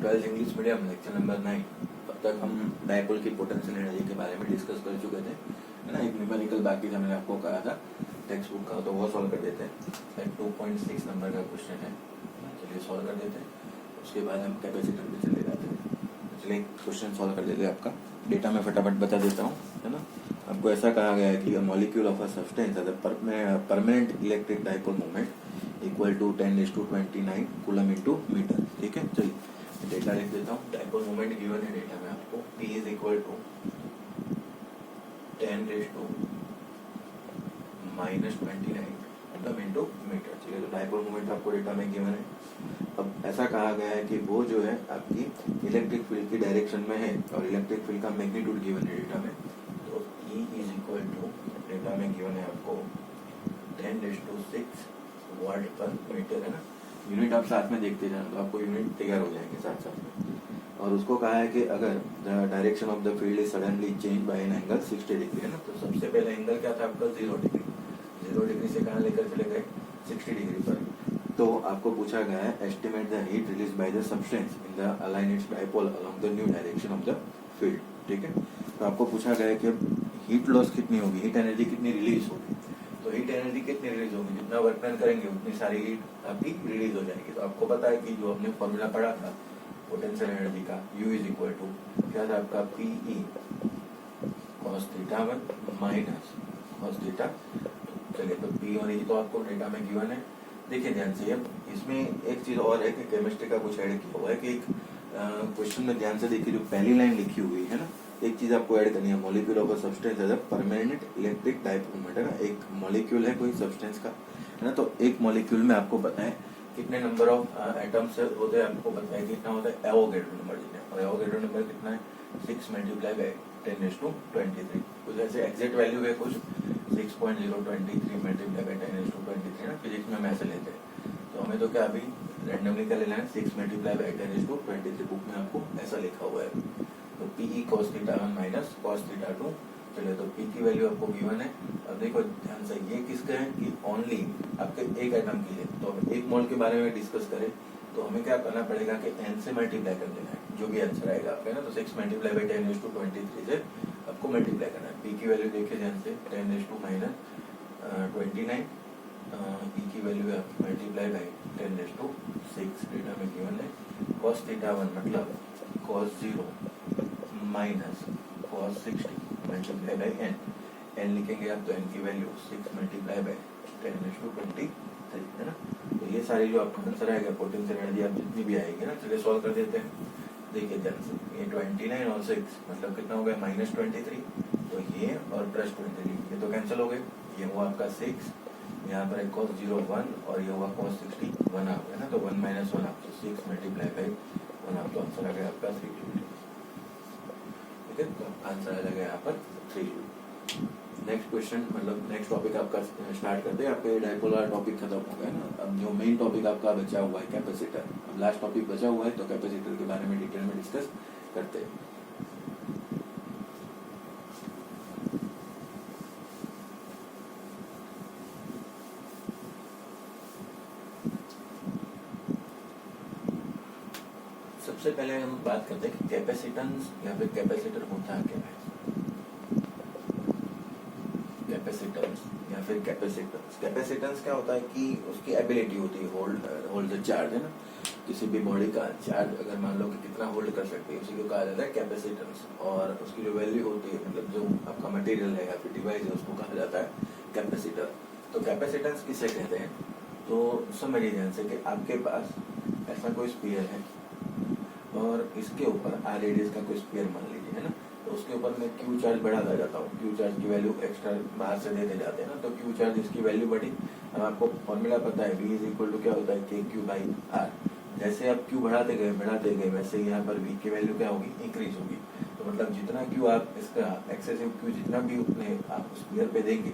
Girls English medium lecture number 9। अब तक हम डायपोल की पोटेंशियल एनर्जी के बारे में डिस्कस कर चुके थे, है ना। एक न्यूमेरिकल बाकी था, मैंने आपको कहा था टेक्स्ट बुक का, तो वो सॉल्व कर देते हैं। 2.6 नंबर का क्वेश्चन है, चलिए सॉल्व कर देते हैं। उसके बाद हम कैपेसिटर पे चले जाते हैं। चलिए क्वेश्चन सॉल्व कर देते हैं। आपका डेटा में फटाफट बता देता हूँ, है ना। आपको ऐसा कहा गया है कि molecule of a substance has a permanent electric dipole moment equal to 10⁻29 coulomb into metre. ठीक है, चलिए डेटा लिख देता हूँ। डायपोल मोमेंट गिवन है डेटा में आपको, P is equal to 10⁻⁻29 coulomb into metre. चलिए, तो डायपोल मोमेंट आपको डेटा में गिवन है। अब ऐसा कहा गया है कि वो जो है आपकी इलेक्ट्रिक फील्ड की डायरेक्शन में है और इलेक्ट्रिक फील्ड का मैग्नीट्यूड गिवन है डेटा में। तो E is equal to data में गिवन है आपको 10⁻6 वाट पर मीटर, है ना। यूनिट आप साथ में देखते जाना, तो आपको यूनिट तैयार हो जाएंगे साथ साथ में। और उसको कहा है कि अगर the direction of the field is suddenly change bye an angle 60 degree, है ना। तो सबसे पहले एंगल क्या था आपका, 0 डिग्री। 0 डिग्री से कहाँ लेकर चले गए, 60 डिग्री पर। तो आपको पूछा गया है estimate the heat release by the substance in the align it's dipole along the new direction of the field. ठीक है, तो आपको पूछा गया है कि हीट लॉस कितनी होगी, हीट एनर्जी कितनी रिलीज होगी। तो हीट एनर्जी कितनी रिलीज होगी, जितना वर्क डन करेंगे उतनी सारी हीट आपकी रिलीज हो जाएगी। तो आपको पता है कि जो हमने फॉर्मूला पढ़ा था पोटेंशियल एनर्जी का, U इज इक्वल टू क्या था आपका, PE cos θ1 माइनस cos θ। चलिए, तो P और E तो आपको डेटा में गिवन है। देखिए ध्यान से, इसमें एक चीज और है कि केमिस्ट्री का कुछ ऐड किया हुआ है कि क्वेश्चन में ध्यान से देखिए, जो पहली लाइन लिखी हुई है ना, एक चीज आपको ऐड करनी है, molecule of a substance as a permanent electric dipole moment, है ना। एक मॉलिक्यूल है कोई सब्सटेंस का, है ना। तो एक मॉलिक्यूल में आपको पता है कितने नंबर ऑफ एटम्स होते हैं, आपको पता है कितना होता है, एवोगैड्रो नंबर जितना, और एवोगैड्रो नंबर कितना है, 6 मल्टीप्लाई बाय 10⁻23। कुछ ऐसे एग्जैक्ट वैल्यू है, कुछ 6.023 मल्टीप्लाई बाय 10⁻23, ना। फिजिक्स में हम ऐसे लेते हैं, तो हमें तो क्या अभी रैंडमली क्या लेना है, 6 मल्टीप्लाई बाय 10⁻23। बुक में आपको ऐसा लिखा हुआ है। तो PE cos θ1 माइनस cos θ2। चलिए, तो P की वैल्यू आपको गिवन है। अब देखो ध्यान से, ये किसका है कि ओनली आपके एक एटम की है। तो अब एक मोल के बारे में डिस्कस करें तो हमें क्या करना पड़ेगा कि n से मल्टीप्लाई कर देना है, जो भी आंसर आएगा आपका, ना। तो 6 मल्टीप्लाई बाय 10⁻23 से आपको मल्टीप्लाई करना है। P की वैल्यू देखिए ध्यान से, 10⁻29 E की वैल्यू है आपकी मल्टीप्लाई बाय 10⁻6 डेटा में गिवन है। cos θ1 मतलब cos 0 minus cos 60 multiply by n लिखेंगे आप, तो n की वैल्यू 6 मल्टीप्लाई बाय 10⁻23, है ना। तो ये सारी जो आपका आंसर आएगा पोटेंशियल एनर्जी आप जितनी भी आएगी ना, चलिए सॉल्व कर देते हैं। देखिए ध्यान से, ये 29 और 6 मतलब कितना हो गया, -23। तो ये और +23 ये तो कैंसिल हो गए। ये हुआ आपका 6, यहाँ पर एक cos 0 1 और ये हुआ cos 60 1 आ गया ना। तो 1 - 1 आपको 6 मल्टीप्लाई बाय 1 आपको आंसर आ गया आपका 3 जूल। ठीक है, तो आंसर आ जाएगा यहाँ पर 3 जूल। नेक्स्ट क्वेश्चन, मतलब नेक्स्ट टॉपिक आपका स्टार्ट करते हैं। आपका ये डायपोल वाला टॉपिक खत्म हो गया ना। अब जो मेन टॉपिक आपका बचा हुआ है कैपेसिटर, अब लास्ट टॉपिक बचा हुआ है, तो कैपेसिटर के बारे में डिटेल में डिस्कस करते हैं। सबसे पहले हम बात करते हैं कि कैपेसिटेंस या फिर कैपेसिटर होता है क्या है। कैपेसिटेंस या फिर कैपेसिटेंस, कैपेसिटेंस क्या होता है कि उसकी एबिलिटी होती है होल्ड द चार्ज, है ना। किसी भी बॉडी का चार्ज अगर मान लो कि कितना होल्ड कर सकते हैं, उसी को कहा जाता है कैपेसिटेंस। और उसकी जो वैल्यू होती है, मतलब जो आपका मटेरियल है या फिर डिवाइस है, उसको कहा जाता है कैपेसिटर। तो कैपेसिटेंस किसे कहते हैं, तो समझिए ध्यान से कि आपके पास ऐसा कोई स्फीयर है और इसके ऊपर R रेडियस का कोई स्फीयर मान लीजिए, है ना। तो उसके ऊपर मैं Q चार्ज बढ़ाता जाता हूँ, Q चार्ज की वैल्यू एक्स्ट्रा बाहर से देते जाते हैं ना। तो Q चार्ज इसकी वैल्यू बढ़ी। अब आपको फॉर्मूला पता है, V इज इक्वल टू क्या होता है, KQ बाई R। जैसे आप Q बढ़ाते गए वैसे ही यहाँ पर V की वैल्यू क्या होगी, इंक्रीज होगी। तो मतलब जितना Q आप इसका एक्सेसिव Q जितना भी उतने आप स्फीयर पे देंगे,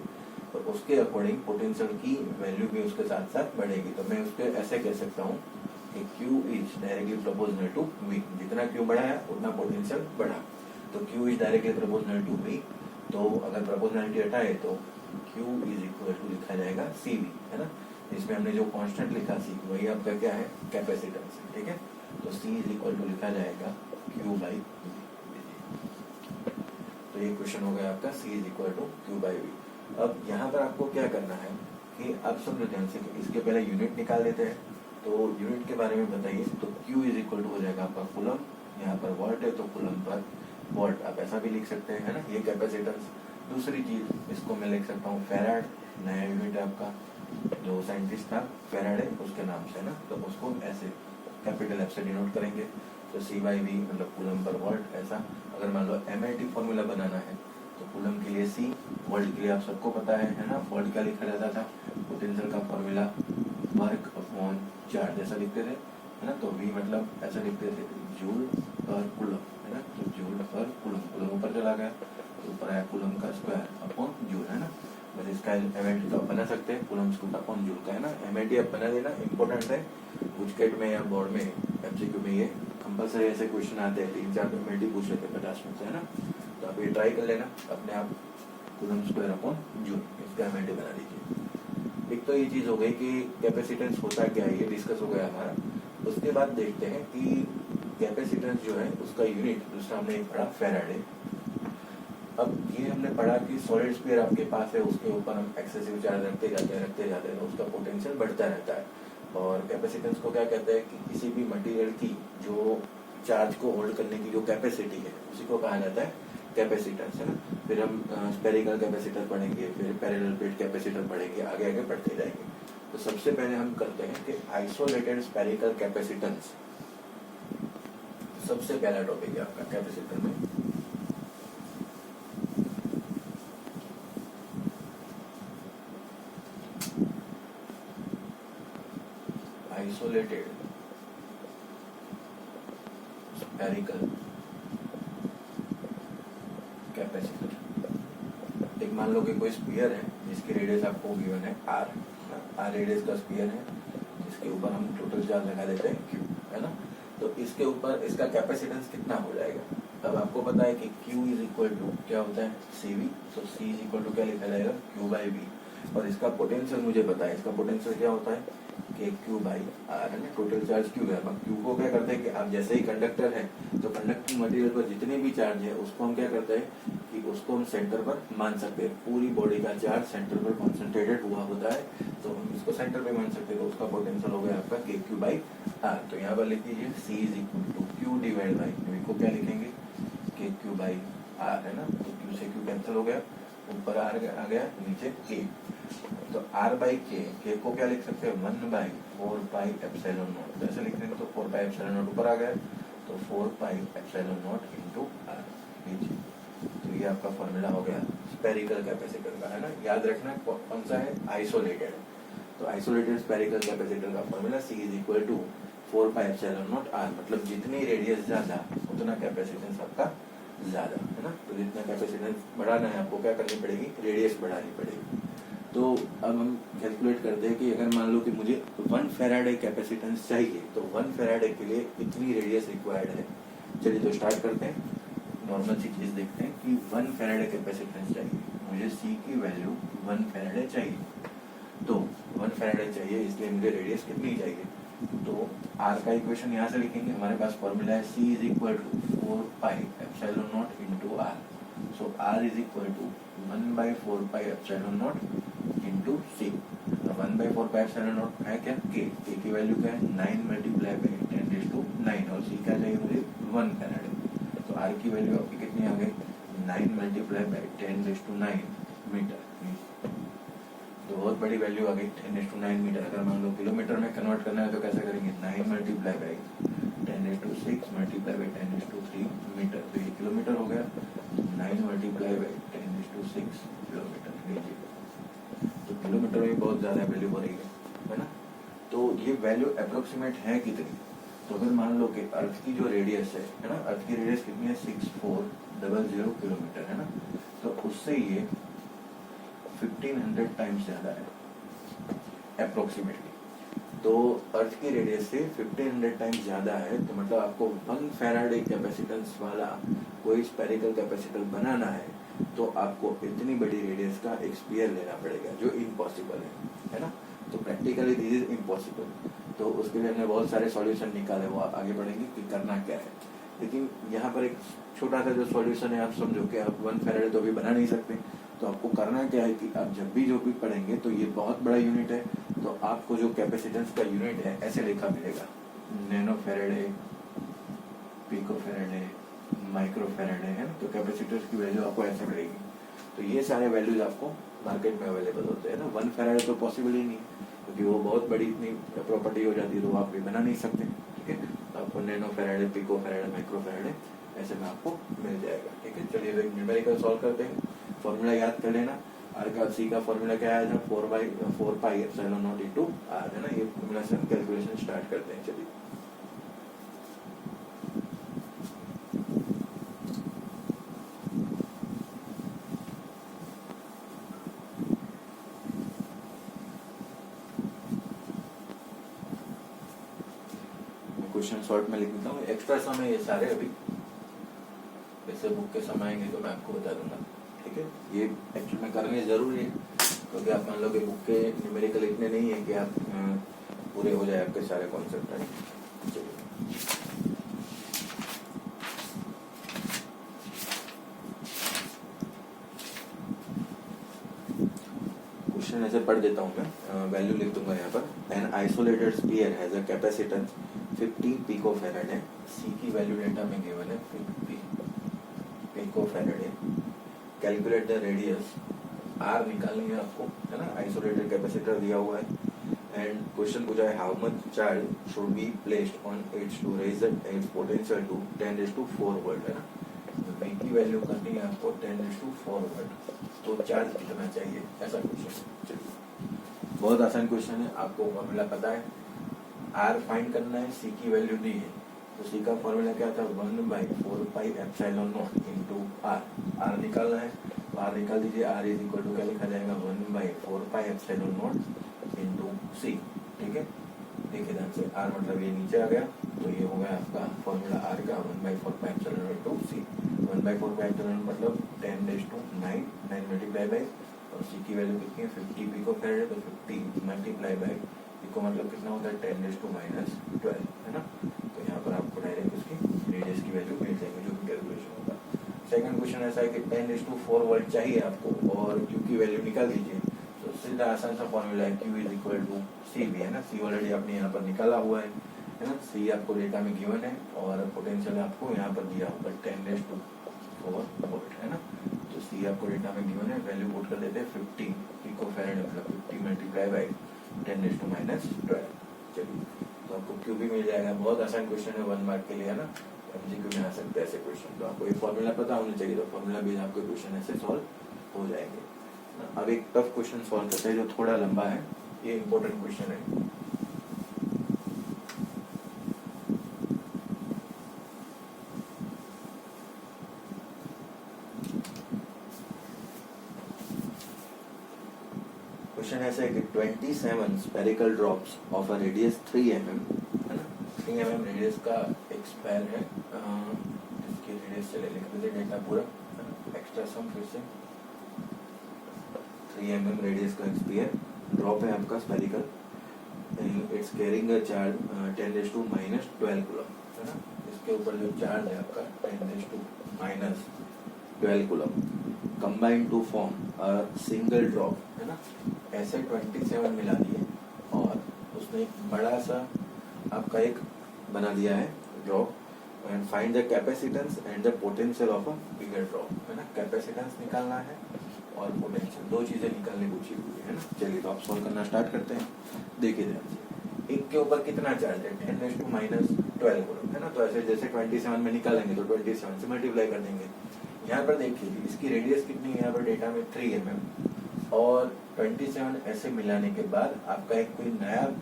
तो उसके अकॉर्डिंग पोटेंशियल की वैल्यू भी उसके साथ साथ बढ़ेगी। तो मैं उसके ऐसे कह सकता हूँ कि Q is directly proportional to V। जितना Q बढ़ा है उतना पोटेंशियल बढ़ा। तो Q is directly proportional to V। तो अगर प्रोपोर्शनलिटी हटाए तो Q इज इक्वल टू लिखा जाएगा CV, है ना। इसमें हमने जो कांस्टेंट लिखा C, वही आपका क्या है, कैपेसिटेंस। ठीक है, तो C इज इक्वल टू लिखा जाएगा Q बाई V। तो ये क्वेश्चन हो गया आपका C is equal to Q by V। अब यहाँ पर आपको क्या करना है कि आप समझो ध्यान से, इसके पहले यूनिट निकाल लेते हैं। तो यूनिट के बारे में बताइए। तो Q इज इक्वल टू हो जाएगा आपका कूलम, यहाँ पर वॉल्ट है तो कूलम पर वॉल्ट, आप ऐसा भी लिख सकते हैं, है ना, ये कैपेसिटेंस। दूसरी चीज इसको मैं लिख सकता हूँ फेराड, नया यूनिट है आपका, जो साइंटिस्ट था फेराड है उसके नाम से, है ना, तो उसको ऐसे कैपिटल एफ से डिनोट करेंगे। तो C बाई V मतलब कूलम पर वॉल्ट। ऐसा अगर मान लो MIT फॉर्मूला बनाना है तो कूलम के लिए C, वोल्ट के लिए आप सबको पता है ना, वोल्ट क्या लिखा जाता था, पोटेंशियल का फॉर्मूला वर्क अपॉन चार्ज ऐसा लिखते थे, है ना। तो V मतलब ऐसा लिखते थे जूल पर कूलम, है ना, तो जूल पर कूलम, कूलम ऊपर चला गया तो ऊपर आया कूलम का स्क्वायर अपॉन जूल, है ना। बस इसका MIT तो आप बना सकते हैं, कूलम स्क्वायर अपॉन जूल का, है ना। MIT आप बना देना, इंपॉर्टेंट है, गुजकेट में या बोर्ड में MCQ में ये कंपलसरी ऐसे क्वेश्चन आते हैं, 3-4 MIT पूछ लेते हैं 50 में से, है ना। तो आप ये ट्राई कर लेना अपने आप, कूलम स्क्वायर अपॉन जूल, इसका MIT बना दीजिए। एक तो ये चीज हो गई कि कैपेसिटेंस होता क्या है, ये डिस्कस हो गया हमारा। उसके बाद देखते हैं कि कैपेसिटेंस जो है उसका यूनिट, दूसरा हमने एक पढ़ा फेराडे। अब ये हमने पढ़ा कि सॉलिड स्फीयर आपके पास है, उसके ऊपर हम एक्सेसिव चार्ज रखते जाते हैं तो उसका पोटेंशियल बढ़ता रहता है। और कैपेसिटेंस को क्या कहते हैं कि किसी भी मटेरियल की जो चार्ज को होल्ड करने की जो कैपेसिटी है उसी को कहा जाता है कैपेसिटेंस, है ना। फिर हम स्पेरिकल कैपेसिटर पढ़ेंगे, फिर पैरेलल प्लेट कैपेसिटर पढ़ेंगे, आगे आगे पढ़ते जाएंगे। तो सबसे पहले हम करते हैं कि आइसोलेटेड स्पेरिकल कैपेसिटेंस, सबसे पहला टॉपिक है आपका कैपेसिटर में। Isolated spherical capacitor. एक मान लो कि कोई स्फीयर है जिसकी रेडियस आपको गिवन है R रेडियस का स्फीयर है, जिसके ऊपर हम टोटल चार्ज लगा देते हैं Q, है ना। तो इसके ऊपर इसका कैपेसिटेंस कितना हो जाएगा। अब आपको पता है कि Q इज इक्वल टू क्या होता है CV, तो C इज इक्वल टू क्या लिखा जाएगा Q बाई V। और इसका पोटेंशियल मुझे पता है, इसका पोटेंशियल क्या होता है कि Q बाई R, है ना। टोटल चार्ज Q है। अब Q को क्या करते हैं कि आप जैसे ही कंडक्टर है तो कंडक्टिंग मटेरियल पर जितने भी चार्ज है उसको हम क्या करते हैं कि उसको हम सेंटर पर मान सकते हैं। पूरी बॉडी का चार्ज सेंटर पर कॉन्सेंट्रेटेड हुआ होता है, तो हम इसको सेंटर पे मान सकते हैं। तो उसका पोटेंशियल हो गया आपका KQ बाई R। तो यहाँ पर लिख दीजिए C is equal to Q divide by V को क्या लिखेंगे KQ बाई R, है ना। तो Q से Q कैंसिल हो गया, ऊपर R आ गया, नीचे K। तो R बाई K को क्या लिख सकते हैं 1 बाई 4 पाई एप्सिलॉन नॉट, जैसे लिख रहे हैं तो 4 पाई एप्सिलॉन नॉट ऊपर आ गया, तो 4 pi epsilon naught into R नीचे। तो ये आपका फॉर्मूला हो गया स्पेरिकल कैपेसिटर का, है ना। याद रखना कौन सा है, आइसोलेटेड। तो आइसोलेटेड स्पेरिकल कैपेसिटर का formula C is equal to 4 pi epsilon naught R, मतलब जितनी रेडियस ज्यादा उतना कैपेसिटेंस आपका ज्यादा, है ना। तो जितना कैपेसिटेंस बढ़ाना है आपको क्या करनी पड़ेगी, रेडियस बढ़ानी पड़ेगी। तो अब हम कैलकुलेट करते हैं कि अगर मान लो कि मुझे 1 फेराडे कैपेसिटेंस चाहिए तो 1 फेराडे के लिए इतनी रेडियस रिक्वायर्ड है। चलिए तो स्टार्ट करते हैं, नॉर्मल सी चीज देखते हैं कि 1 फेराडे कैपेसिटेंस चाहिए मुझे, C की वैल्यू 1 फेराडे चाहिए, तो 1 फेराडे चाहिए, इसलिए मुझे रेडियस कितनी चाहिए। तो R का इक्वेशन यहाँ से लिखेंगे, हमारे पास फॉर्मूला है C is equal to 4 pi epsilon naught into R। So R is equal to 1 by 4 pi epsilon naught into C। 1 by 4 pi epsilon naught है क्या K की वैल्यू क्या है 9 मल्टीप्लाई बाई 10⁻⁹ और C क्या चाहिए मुझे 1 फेराडे। तो R की वैल्यू आपकी कितनी आ गई 9 मल्टीप्लाई बाई 10⁻⁹ मीटर। तो बहुत बड़ी वैल्यू आ गई 10⁻⁹ मीटर। अगर मान लो किलोमीटर में कन्वर्ट करना है तो कैसे करेंगे 9 multiply by 10⁻⁶ multiply by 10⁻3 metre, तो ये किलोमीटर हो गया। 9 मल्टीप्लाई बाई 10⁻6 किलोमीटर लीजिए, तो किलोमीटर में बहुत ज्यादा वैल्यू हो रही है ना। तो ये वैल्यू अप्रोक्सीमेट है कितनी, तो अगर मान लो कि अर्थ की जो रेडियस है ना, अर्थ की रेडियस कितनी है 6400 किलोमीटर, है ना। तो उससे ये 1500 टाइम्स ज्यादा है अप्रोक्सीमेटली। तो अर्थ की रेडियस से 1500 टाइम्स ज्यादा है, तो मतलब आपको 1 फेराडे कैपेसिटेंस वाला कोई स्पेरिकल कैपेसिटर बनाना है तो आपको इतनी बड़ी रेडियस का एक स्फीयर लेना पड़ेगा, जो इम्पॉसिबल है ना। तो प्रैक्टिकली दिस इज इम्पॉसिबल। तो उसके लिए हमने बहुत सारे सॉल्यूशन निकाले, वो आप आगे बढ़ेंगे कि करना क्या है। लेकिन यहाँ पर एक छोटा सा जो सॉल्यूशन है, आप समझो कि आप 1 फैराड तो अभी बना नहीं सकते। तो आपको करना क्या है कि आप जब भी जो भी पढ़ेंगे, तो ये बहुत बड़ा यूनिट है, तो आपको जो कैपेसिटेंस का यूनिट है ऐसे लिखा मिलेगा, नैनो फैराड है, पिको फैराड है, माइक्रो फैराड है ना। तो कैपेसिटर्स की वैल्यू आपको ऐसे मिलेगी। तो ये सारे वैल्यूज आपको मार्केट में अवेलेबल होते हैं ना। 1 फैराड तो पॉसिबल ही नहीं, क्योंकि वो बहुत बड़ी इतनी प्रॉपर्टी हो जाती है, तो वो आप भी बना नहीं सकते। ठीक है, तो आपको नैनो फैराड है, पिको फैराड है, माइक्रो फैराड है, ऐसे में आपको मिल जाएगा। ठीक है, चलिए एक न्यूमेरिकल सॉल्व करते हैं। फॉर्मूला याद कर लेना। आर का सी का फॉर्मूला क्या आया था, 4 pi epsilon naught into R, है ना। ये फॉर्मूला से हम कैलकुलेशन स्टार्ट करते हैं। चलिए क्वेश्चन शॉर्ट में लिख देता हूँ। एक्स्ट्रा समय ये सारे अभी जैसे बुक के समय आएंगे तो मैं आपको बता दूंगा। ठीक है, ये एक्चुअली में करने जरूरी है, क्योंकि आप मान लो कि बुक के न्यूमेरिकल इतने नहीं है कि आप पूरे हो जाए आपके सारे कॉन्सेप्ट है। क्वेश्चन ऐसे पढ़ देता हूँ मैं, वैल्यू लिख दूंगा यहाँ पर। An isolated sphere has a capacitance 50 picofarad है। सी की वैल्यू डेटा में गिवन है 50 पिको फैराड है। कैलकुलेट द रेडियस, आर निकालनी है आपको, है ना। आइसोलेटेड कैपेसिटर दिया हुआ है। एंड क्वेश्चन पूछा है, how much charge should be placed on its to raise its potential to 10⁴ volt, है ना। V की वैल्यू करनी है आपको 10⁴ वोल्ट, तो चार्ज कितना चाहिए, ऐसा क्वेश्चन है। बहुत आसान क्वेश्चन है, आपको फॉर्मूला पता है। आर फाइंड करना है, सी की वैल्यू दी है, तो सी का फॉर्मूला क्या था, 1/4 pi epsilon naught into R. R निकालना है, तो आर निकाल दीजिए। आर इज इक्वल टू क्या लिखा जाएगा, 1/4 पाई एप्सिलॉन नॉट इनटू सी। ठीक है, देखिए ध्यान से, आर मतलब ये नीचे आ गया, तो ये हो गया आपका फॉर्मूला आर का 1/4 pi epsilon naught into C. 1/4 pi epsilon मतलब 10⁹ 9 मल्टीप्लाई बाई, और सी की वैल्यू कितनी है 50 पिको फैराड है, तो 50 मल्टीप्लाई बाई पिको मतलब कितना होता है 10⁻⁻12, है ना। तो यहाँ पर आपको डायरेक्ट उसकी रेडियस की वैल्यू मिल जाएगी, जो भी कैलकुलेशन होगा। सेकंड क्वेश्चन ऐसा है कि 10⁴ वोल्ट चाहिए आपको, और क्यू की वैल्यू निकाल दीजिए। तो सीधा आसान सा फॉर्मूला है, क्यू इज इक्वल टू सी भी, है ना। सी ऑलरेडी आपने यहाँ पर निकाला हुआ है ना। सी आपको डेटा में गिवन है, और पोटेंशियल आपको यहाँ पर दिया होगा 10⁴ वोल्ट, है ना। तो सी आपको डेटा में गिवन है, वैल्यू पुट कर देते हैं 50 पिको फैराड, मतलब 50 मल्टीप्लाई बाई 10⁻⁻12। चलिए, तो आपको क्यू भी मिल जाएगा। बहुत आसान क्वेश्चन है, 1 मार्क के लिए, है ना। एमसीक्यू में आ सकते हैं ऐसे क्वेश्चन, तो आपको एक फॉर्मूला पता होना चाहिए, तो फॉर्मूला भी आपके क्वेश्चन ऐसे सॉल्व हो जाएंगे। अब एक टफ क्वेश्चन सॉल्व करते हैं, जो थोड़ा लंबा है। ये इंपॉर्टेंट क्वेश्चन है। क्वेश्चन ऐसा है कि 27 spherical drops of a radius 3 mm, है ना। 3 mm रेडियस का एक स्फेयर है, इसकी रेडियस से ले लेंगे डेटा पूरा, एक्स्ट्रा सम फिर से। 3 mm रेडियस का एक स्फीयर ड्रॉप है आपका spherical, it's carrying a charge 10⁻⁻12 coulomb, है ना। इसके ऊपर जो चार्ज है आपका 10⁻⁻12 coulomb, combine to form a single drop, है ना। ऐसे 27 मिला दिए, और उसने एक बड़ा सा आपका एक बना दिया है drop, and find the capacitance and the potential of a bigger drop, है ना। कैपेसिटेंस निकालना है और पोटेंशियल, दो चीजें निकालने पूछी हुई है ना। चलिए, तो आप सॉल्व करना स्टार्ट करते हैं। देखिए ध्यान से, एक के ऊपर कितना चार्ज है 10⁻⁻12 कूलम, है ना। तो ऐसे जैसे 27 में निकालेंगे, तो 27 से मल्टीप्लाई कर देंगे। यहाँ पर देखिए, इसकी रेडियस कितनी है, यहाँ पर डेटा में 3 mm, और 27 ऐसे मिलाने के बाद आपका एक कोई नया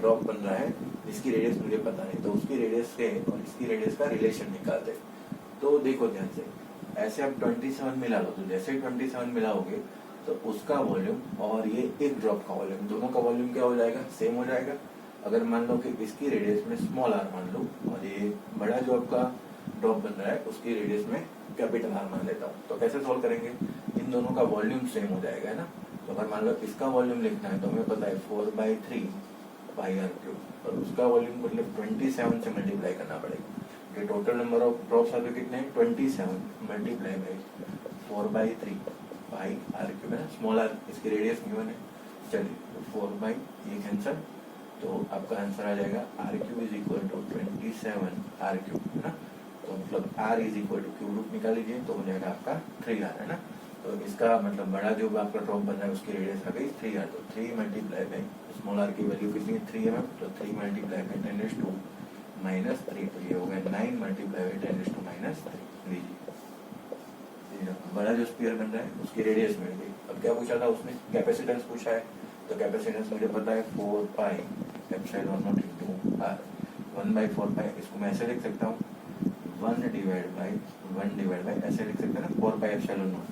ड्रॉप बन रहा है, जिसकी रेडियस मुझे पता नहीं, तो उसकी रेडियस से और इसकी रेडियस का रिलेशन निकालते हैं। तो देखो ध्यान से, ऐसे आप 27 मिला लो, तो जैसे 27 मिलाओगे, तो उसका वॉल्यूम और ये एक ड्रॉप का वॉल्यूम, दोनों का वॉल्यूम क्या हो जाएगा, सेम हो जाएगा। अगर मान लो कि इसकी रेडियस में स्मॉल आर मान लो, और ये बड़ा जो आपका ड्रॉप बन रहा है उसकी रेडियस में कैपिटल आर मान लेता हूँ। तो कैसे सॉल्व करेंगे, इन दोनों का वॉल्यूम सेम हो जाएगा है ना। तो अगर मान लो इसका वॉल्यूम लिखना है तो हमें पता है 4/3 पाई आर क्यूब, और उसका वॉल्यूम मतलब 27 से मल्टीप्लाई करना पड़ेगा। ये टोटल नंबर ऑफ ड्रॉप्स आते कितने हैं 27 multiply by 4/3 pi R cube है ना, स्मॉल आर इसकी रेडियस गिवन है। चलिए 4 ये कैंसर, तो आपका आंसर आ जाएगा R cube is equal to 27 R cube है ना। तो मतलब R is equal to cube root निकाल लीजिए तो हो जाएगा आपका 3r है ना। तो इसका मतलब बड़ा जो आपका ड्रॉप बन रहा है उसकी रेडियस आ गई 3r। तो 3 मल्टीप्लाई बाई स्मॉल आर की वैल्यू कितनी है 3 mm, तो 3 मल्टीप्लाई बाई 10⁻⁻3, तो ये हो गया 9 मल्टीप्लाई बाई 10⁻⁻3। लीजिए बड़ा जो स्फीयर बन रहा है उसकी रेडियस मिल गई। अब क्या पूछा था उसने, कैपेसिटेंस पूछा है। तो कैपेसिटेंस मुझे पता है 4 pi epsilon naught into r, 1/4 पाई। इसको मैं ऐसे लिख सकता हूँ 1 डिवाइड बाई ऐसे लिख सकते हैं ना 4 पाई एप्सिलॉन नॉट।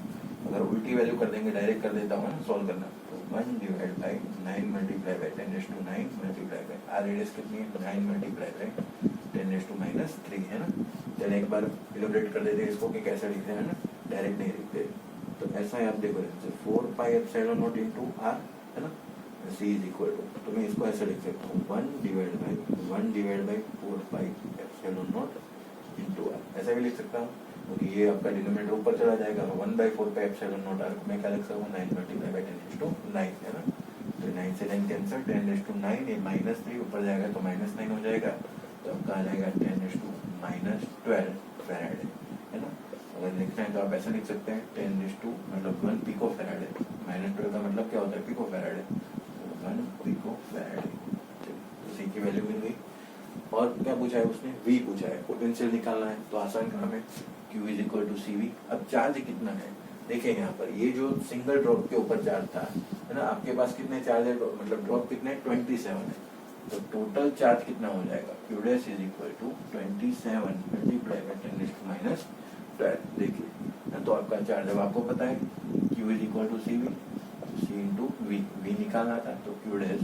अगर उल्टी वैल्यू कर देंगे, डायरेक्ट कर देता हूँ ना सॉल्व करना, तो 1 divide by 9 multiply by 10⁻9 multiply by R radius कितनी है 9 मल्टीप्लाई बाई 10⁻3 है ना। चलिए एक बार इलेबोरेट कर देते हैं इसको कि कैसे लिख रहे हैं ना, डायरेक्ट नहीं लिखते। तो ऐसा है आप देखो 4 pi epsilon naught into R है ना, c इज इक्वल टू, तो मैं इसको ऐसे लिख सकता हूँ 1 divide by 4 pi epsilon naught into R, ऐसा भी लिख सकता हूँ क्योंकि ये आपका डिनोमिनेटर ऊपर चला जाएगा। 1/4 पाई एप्सिलॉन नॉट आर मैं क्या लिख सकता हूँ 9 मल्टीप्लाई बाई 10⁻9 है ना। तो 9 से 9 कैंसर, 10⁻9 ये -3 ऊपर जाएगा तो -9 हो जाएगा। तो आपका आ जाएगा 10⁻12 फैराड है ना। अगर लिखना है तो आप ऐसा लिख सकते हैं 10 मतलब 1 पिको फैराड है, -12 का मतलब क्या होता है पिको फैराड है, 1 पिको फैराड है। तो सी की वैल्यू मिल गई। और क्या पूछा है उसने, V पूछा है, पोटेंशियल निकालना है तो आसान काम है, Q is equal to CV। अब चार्ज कितना है देखिए यहाँ पर, ये जो सिंगल ड्रॉप के ऊपर चार्ज था है ना, आपके पास कितने चार्ज है मतलब ड्रॉप कितने 27 है, तो टोटल चार्ज कितना हो जाएगा Q dash is equal to 27 multiply by 10⁻12। देखिए तो आपका चार्ज अब आपको पता है Q is equal to CV, C into V निकालना था तो Q डैश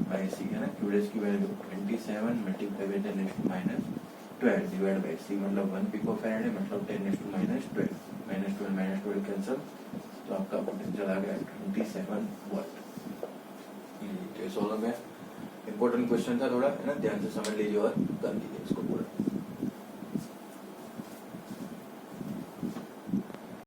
बाई C है ना। Q डैश की value 27 multiply by 10⁻12 divide by C मतलब 1 पिको फैराड है, मतलब 10⁻12 -12 कैंसिल, तो आपका पोटेंशियल आ गया 27 वाट। ये सॉल्व हो गया। इंपॉर्टेंट क्वेश्चन था थोड़ा है ना, ध्यान से समझ लीजिए और कर लीजिए इसको पूरा।